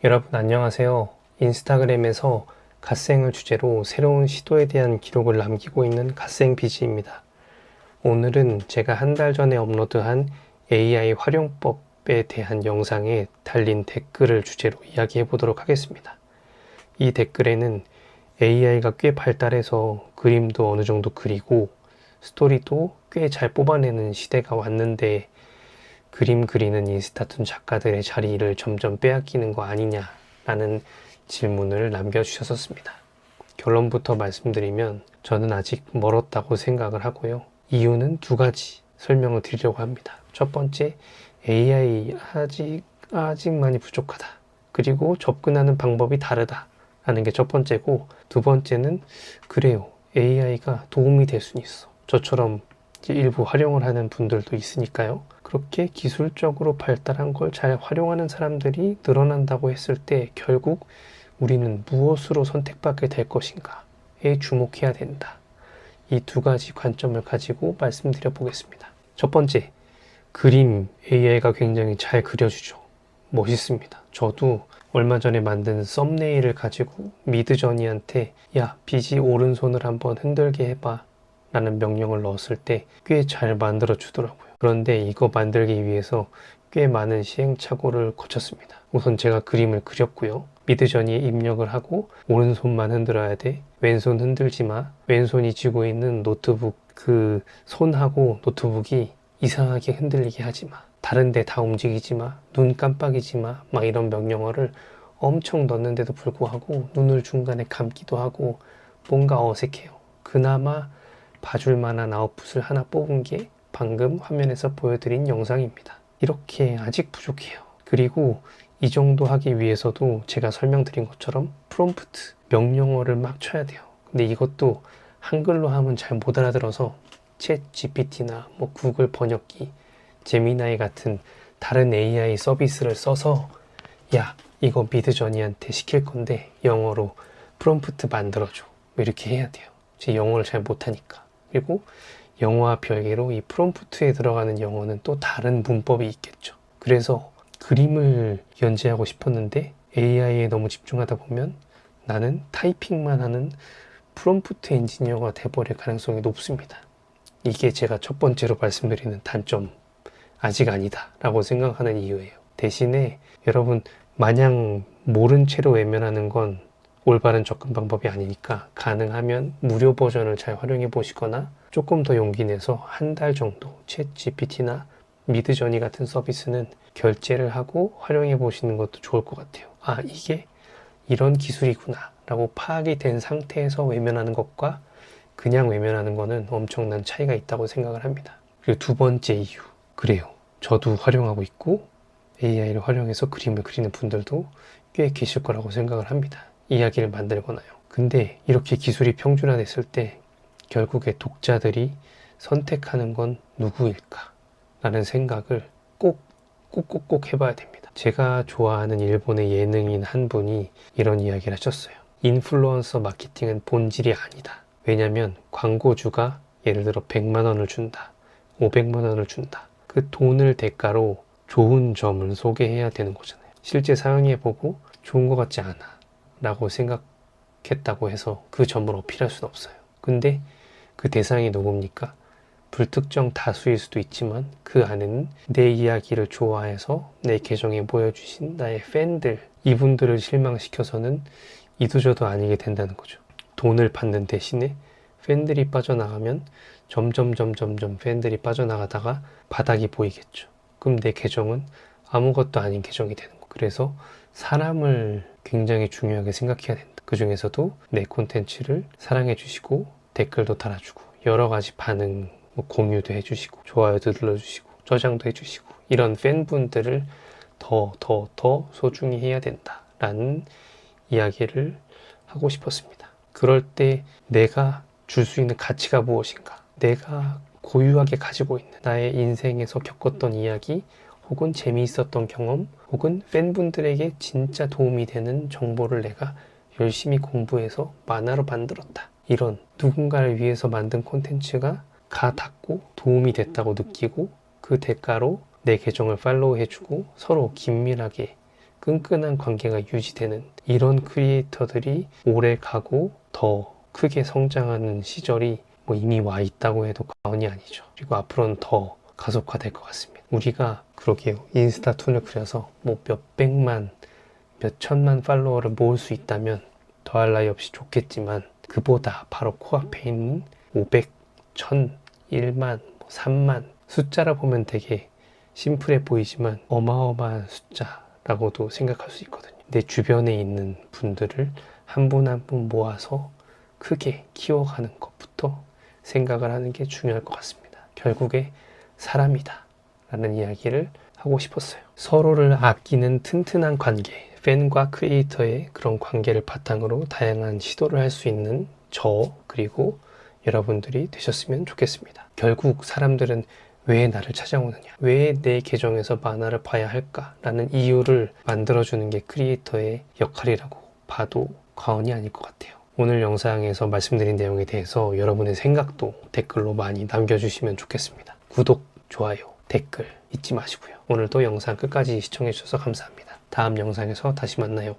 여러분 안녕하세요. 인스타그램에서 갓생을 주제로 새로운 시도에 대한 기록을 남기고 있는 갓생비지입니다. 오늘은 제가 한 달 전에 업로드한 AI 활용법에 대한 영상에 달린 댓글을 주제로 이야기해 보도록 하겠습니다. 이 댓글에는 AI가 꽤 발달해서 그림도 어느 정도 그리고 스토리도 꽤 잘 뽑아내는 시대가 왔는데 그림 그리는 인스타툰 작가들의 자리를 점점 빼앗기는 거 아니냐라는 질문을 남겨주셨었습니다. 결론부터 말씀드리면 저는 아직 멀었다고 생각을 하고요. 이유는 두 가지 설명을 드리려고 합니다. 첫 번째, AI 아직 많이 부족하다. 그리고 접근하는 방법이 다르다. 라는 게 첫 번째고, 두 번째는 그래요. AI가 도움이 될 수는 있어. 저처럼 일부 활용을 하는 분들도 있으니까요. 그렇게 기술적으로 발달한 걸 잘 활용하는 사람들이 늘어난다고 했을 때 결국 우리는 무엇으로 선택받게 될 것인가에 주목해야 된다. 이 두 가지 관점을 가지고 말씀드려 보겠습니다. 첫 번째, 그림 AI가 굉장히 잘 그려주죠. 멋있습니다. 저도 얼마 전에 만든 썸네일을 가지고 미드저니한테 야, 비지 오른손을 한번 흔들게 해봐 라는 명령을 넣었을 때 꽤 잘 만들어 주더라고요. 그런데 이거 만들기 위해서 꽤 많은 시행착오를 거쳤습니다. 우선 제가 그림을 그렸고요. 미드저니에 입력을 하고 오른손만 흔들어야 돼. 왼손 흔들지 마. 왼손이 쥐고 있는 노트북 그 손하고 노트북이 이상하게 흔들리게 하지 마. 다른 데 다 움직이지 마. 눈 깜빡이지 마. 막 이런 명령어를 엄청 넣는데도 불구하고 눈을 중간에 감기도 하고 뭔가 어색해요. 그나마 봐줄 만한 아웃풋을 하나 뽑은 게 방금 화면에서 보여드린 영상입니다. 이렇게 아직 부족해요. 그리고 이 정도 하기 위해서도 제가 설명드린 것처럼 프롬프트, 명령어를 막 쳐야 돼요. 근데 이것도 한글로 하면 잘 못 알아들어서 챗 GPT나 뭐 구글 번역기, 제미나이 같은 다른 AI 서비스를 써서 야, 이거 미드저니한테 시킬 건데 영어로 프롬프트 만들어줘. 이렇게 해야 돼요. 제 영어를 잘 못하니까. 그리고 영어와 별개로 이 프롬프트에 들어가는 영어는 또 다른 문법이 있겠죠. 그래서 그림을 연재하고 싶었는데 AI에 너무 집중하다 보면 나는 타이핑만 하는 프롬프트 엔지니어가 돼버릴 가능성이 높습니다. 이게 제가 첫 번째로 말씀드리는 단점, 아직 아니다 라고 생각하는 이유예요. 대신에 여러분 마냥 모른 채로 외면하는 건 올바른 접근 방법이 아니니까 가능하면 무료 버전을 잘 활용해 보시거나 조금 더 용기 내서 한 달 정도 챗 GPT나 미드저니 같은 서비스는 결제를 하고 활용해 보시는 것도 좋을 것 같아요. 아, 이게 이런 기술이구나 라고 파악이 된 상태에서 외면하는 것과 그냥 외면하는 거는 엄청난 차이가 있다고 생각을 합니다. 그리고 두 번째 이유, 그래요. 저도 활용하고 있고 AI를 활용해서 그림을 그리는 분들도 꽤 계실 거라고 생각을 합니다. 이야기를 만들거나요. 근데 이렇게 기술이 평준화됐을 때 결국에 독자들이 선택하는 건 누구일까? 라는 생각을 꼭 해봐야 됩니다. 제가 좋아하는 일본의 예능인 한 분이 이런 이야기를 하셨어요. 인플루언서 마케팅은 본질이 아니다. 왜냐면 광고주가 예를 들어 100만 원을 준다. 500만 원을 준다. 그 돈을 대가로 좋은 점을 소개해야 되는 거잖아요. 실제 사용해보고 좋은 것 같지 않아 라고 생각했다고 해서 그 점을 어필할 수는 없어요. 근데 그 대상이 누굽니까? 불특정 다수일 수도 있지만 그 안에는 내 이야기를 좋아해서 내 계정에 모여주신 나의 팬들, 이분들을 실망시켜서는 이도저도 아니게 된다는 거죠. 돈을 받는 대신에 팬들이 빠져나가면 점점 팬들이 빠져나가다가 바닥이 보이겠죠. 그럼 내 계정은 아무것도 아닌 계정이 되는 거예요. 그래서 사람을 굉장히 중요하게 생각해야 된다. 그 중에서도 내 콘텐츠를 사랑해 주시고 댓글도 달아주고 여러 가지 반응, 뭐 공유도 해주시고 좋아요도 눌러주시고 저장도 해주시고 이런 팬분들을 더 소중히 해야 된다라는 이야기를 하고 싶었습니다. 그럴 때 내가 줄 수 있는 가치가 무엇인가? 내가 고유하게 가지고 있는 나의 인생에서 겪었던 이야기 혹은 재미있었던 경험 혹은 팬분들에게 진짜 도움이 되는 정보를 내가 열심히 공부해서 만화로 만들었다. 이런 누군가를 위해서 만든 콘텐츠가 닿고 도움이 됐다고 느끼고 그 대가로 내 계정을 팔로우 해주고 서로 긴밀하게 끈끈한 관계가 유지되는 이런 크리에이터들이 오래 가고 더 크게 성장하는 시절이 뭐 이미 와 있다고 해도 과언이 아니죠. 그리고 앞으로는 더 가속화될 것 같습니다. 우리가 그러게요. 인스타툰을 그려서 뭐 몇백만, 몇천만 팔로워를 모을 수 있다면 더할 나위 없이 좋겠지만 그보다 바로 코앞에 있는 500, 1000, 1만, 3만 숫자라 보면 되게 심플해 보이지만 어마어마한 숫자라고도 생각할 수 있거든요. 내 주변에 있는 분들을 한 분 한 분 모아서 크게 키워가는 것부터 생각을 하는 게 중요할 것 같습니다. 결국에 사람이다 라는 이야기를 하고 싶었어요. 서로를 아끼는 튼튼한 관계, 팬과 크리에이터의 그런 관계를 바탕으로 다양한 시도를 할 수 있는 저 그리고 여러분들이 되셨으면 좋겠습니다. 결국 사람들은 왜 나를 찾아오느냐, 왜 내 계정에서 만화를 봐야 할까 라는 이유를 만들어주는 게 크리에이터의 역할이라고 봐도 과언이 아닐 것 같아요. 오늘 영상에서 말씀드린 내용에 대해서 여러분의 생각도 댓글로 많이 남겨주시면 좋겠습니다. 구독, 좋아요, 댓글 잊지 마시고요. 오늘도 영상 끝까지 시청해주셔서 감사합니다. 다음 영상에서 다시 만나요.